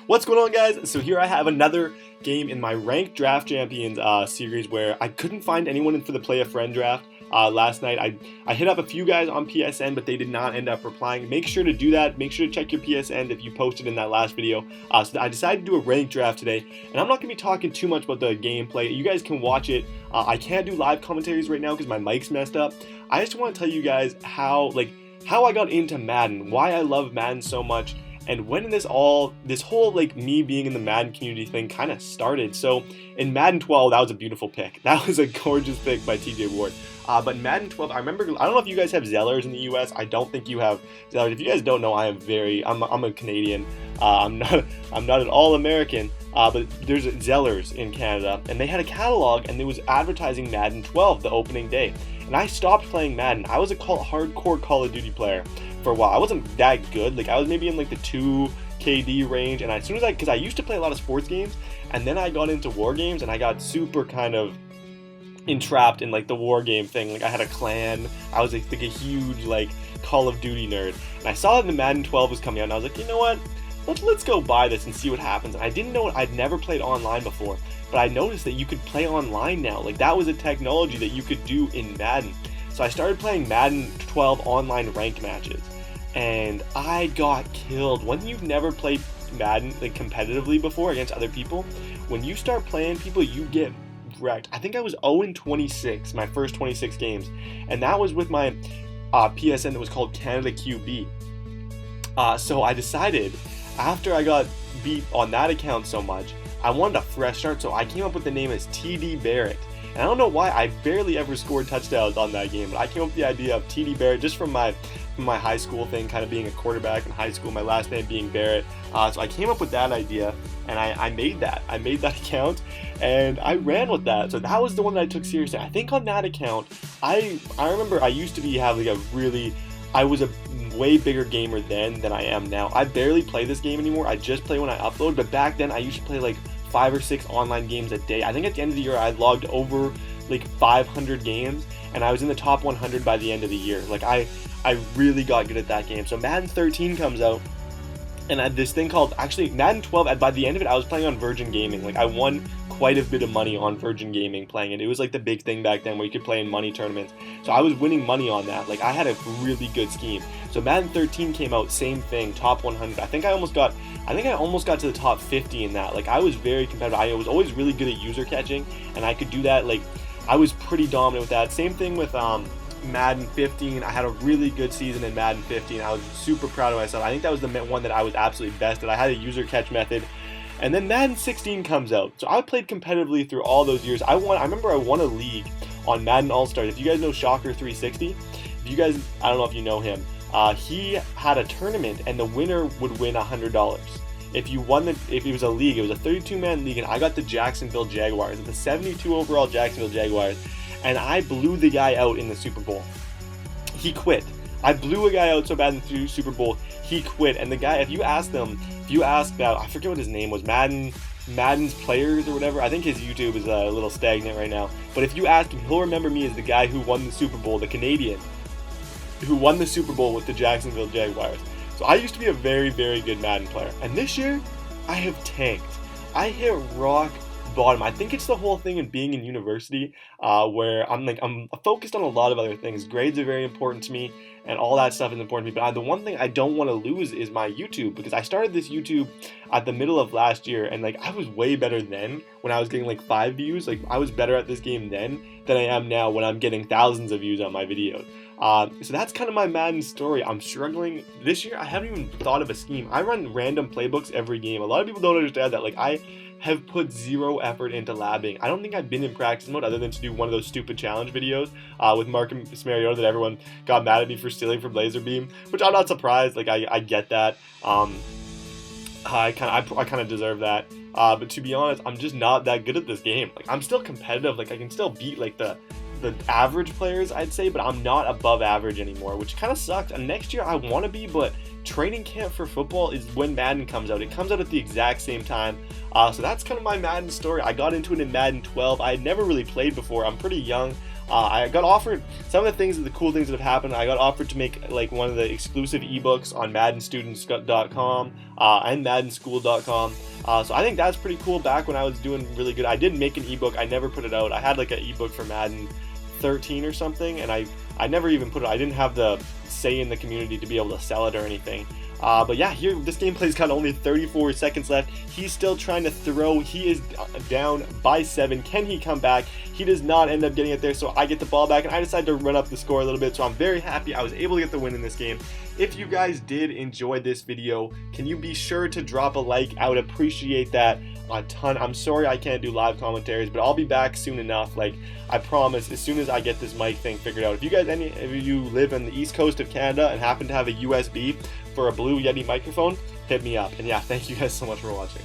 What's going on, guys? So here I have another game in my Ranked Draft Champions series where I couldn't find anyone for the Play a Friend draft. Last night I hit up a few guys on PSN, but they did not end up replying. Make sure to do that. Make sure to check your PSN if you posted in that last video. So I decided to do a ranked draft today, and I'm not going to be talking too much about the gameplay. You guys can watch it. I can't do live commentaries right now because my mic's messed up. I just want to tell you guys how I got into Madden, why I love Madden so much, and when this whole me being in the Madden community thing kind of started. So in Madden 12, that was a beautiful pick. That was a gorgeous pick by TDBarrett. But in Madden 12, I remember, I don't know if you guys have Zellers in the US. I don't think you have Zellers. If you guys don't know, I'm a Canadian. I'm not an all-American. But there's Zellers in Canada, and they had a catalog, and it was advertising Madden 12 the opening day. And I stopped playing Madden. I was a hardcore Call of Duty player for a while. I wasn't that good. Like, I was maybe in like the 2 KD range, and as soon as because I used to play a lot of sports games, and then I got into war games, and I got super kind of entrapped in like the war game thing. Like, I had a clan. I was like a huge like Call of Duty nerd, and I saw that the Madden 12 was coming out, and I was like, you know what? Let's go buy this and see what happens. And I didn't know it. I'd never played online before, but I noticed that you could play online now. Like, that was a technology that you could do in Madden. So I started playing Madden 12 online ranked matches, and I got killed. When you've never played Madden like competitively before against other people, when you start playing people, you get wrecked. I think I was 0-26 my first 26 games, and that was with my PSN that was called Canada QB. So I decided, after I got beat on that account so much, I wanted a fresh start, so I came up with the name as TDBarrett. And I don't know why, I barely ever scored touchdowns on that game, but I came up with the idea of TDBarrett just from my high school thing, kind of being a quarterback in high school, my last name being Barrett. So I came up with that idea, and I made that account, and I ran with that. So that was the one that I took seriously. I think on that account, I remember I used to have like I was a way bigger gamer then than I am now. I barely play this game anymore. I just play when I upload, but back then I used to play like 5 or 6 online games a day. I think at the end of the year I logged over like 500 games, and I was in the top 100 by the end of the year. Like, I really got good at that game. So Madden 13 comes out, and I had this thing called, actually Madden 12, by the end of it I was playing on Virgin Gaming. Like, I won quite a bit of money on Virgin Gaming playing it. It was like the big thing back then where you could play in money tournaments. So I was winning money on that. Like, I had a really good scheme. So Madden 13 came out, same thing, top 100. I think I almost got to the top 50 in that. Like, I was very competitive. I was always really good at user catching, and I could do that. Like, I was pretty dominant with that. Same thing with Madden 15. I had a really good season in Madden 15. I was super proud of myself. I think that was the one that I was absolutely best at. I had a user catch method. And then Madden 16 comes out. So I played competitively through all those years. I remember I won a league on Madden All-Stars. If you guys know Shocker 360, I don't know if you know him. He had a tournament, and the winner would win $100. If it was a league, it was a 32-man league, and I got the Jacksonville Jaguars, the 72 overall Jacksonville Jaguars, and I blew the guy out in the Super Bowl. He quit. I blew a guy out so bad in the Super Bowl, he quit. And the guy, if you ask that, I forget what his name was, Madden's Players or whatever. I think his YouTube is a little stagnant right now. But if you ask him, he'll remember me as the guy who won the Super Bowl, the Canadian, who won the Super Bowl with the Jacksonville Jaguars. So I used to be a very, very good Madden player. And this year, I have tanked. I hit rock bottom. I think it's the whole thing in being in university, where I'm focused on a lot of other things. Grades are very important to me, and all that stuff is important to me. But the one thing I don't want to lose is my YouTube, because I started this YouTube at the middle of last year, and like, I was way better then when I was getting like 5 views. Like, I was better at this game then than I am now when I'm getting thousands of views on my videos. So that's kind of my Madden story. I'm struggling this year. I haven't even thought of a scheme. I run random playbooks every game. A lot of people don't understand that. Like, I have put 0 effort into labbing. I don't think I've been in practice mode other than to do one of those stupid challenge videos with Mark and Mariota that everyone got mad at me for stealing from Laserbeam, which I'm not surprised. Like, I get that. I kind of deserve that. But to be honest, I'm just not that good at this game. Like, I'm still competitive. Like, I can still beat like the average players, I'd say, but I'm not above average anymore, which kind of sucks. And next year I want to be, but training camp for football is when Madden comes out. It comes out at the exact same time. So that's kind of my Madden story. I got into it in Madden 12. I had never really played before. I'm pretty young. I got offered some of the things, the cool things that have happened. I got offered to make like one of the exclusive ebooks on MaddenStudents.com and MaddenSchool.com. So I think that's pretty cool. Back when I was doing really good, I did make an ebook. I never put it out. I had like an ebook for Madden 13 or something, and I never even put it. I didn't have the say in the community to be able to sell it or anything. But yeah, here this gameplay's got only 34 seconds left. He's still trying to throw. He is down by 7. Can he come back? He does not end up getting it there, so I get the ball back, and I decide to run up the score a little bit. So I'm very happy I was able to get the win in this game. If you guys did enjoy this video, can you be sure to drop a like? I would appreciate that a ton. I'm sorry I can't do live commentaries, but I'll be back soon enough. Like, I promise, as soon as I get this mic thing figured out. If you guys, any of you live on the east coast of Canada and happen to have a USB for a Blue Yeti microphone, hit me up. And yeah, thank you guys so much for watching.